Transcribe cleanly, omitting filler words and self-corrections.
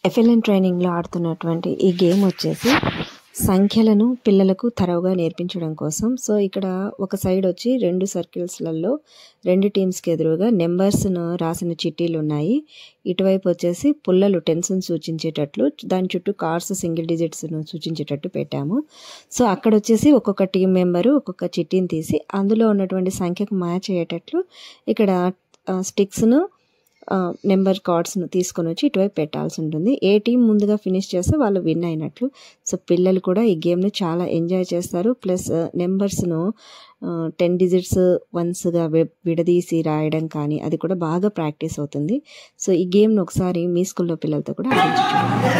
FLN ట్రైనింగ్లో ఆడుతున్నటువంటి ఈ game వచ్చేసి సంఖ్యలను పిల్లలకు తరవుగా నేర్పించడం కోసం. సో ఇక్కడ ఒక సైడ్ వచ్చి 2 సర్కిల్స్లలో 2 టీమ్స్కి ఎదురుగా నెంబర్స్ను రాసిన చిట్టీలు ఉన్నాయి. ఇటువైపు వచ్చేసి పుల్లలు టెన్స్ను సూచించేటట్లు, దాని చుట్టూ కార్డ్స్ సింగిల్ డిజిట్స్ను సూచించేటట్టు పెట్టాము. సో అక్కడ వచ్చేసి ఒక్కొక్క టీం మెంబరు ఒక్కొక్క చిట్టీని తీసి అందులో ఉన్నటువంటి సంఖ్యకు మ్యాచ్ అయ్యేటట్లు ఇక్కడ స్టిక్స్ను నెంబర్ కార్డ్స్ను తీసుకొని వచ్చి ఇటువైపు పెట్టాల్సి ఉంటుంది. ఏ టీం ముందుగా ఫినిష్ చేస్తే వాళ్ళు విన్ అయినట్లు. సో పిల్లలు కూడా ఈ గేమ్ని చాలా ఎంజాయ్ చేస్తారు. ప్లస్ నెంబర్స్ను 10 డిజిట్స్ వన్స్గా విడదీసి రాయడం కానీ అది కూడా బాగా ప్రాక్టీస్ అవుతుంది. సో ఈ గేమ్ను ఒకసారి మీ స్కూల్లో పిల్లలతో కూడా ఆడించండి.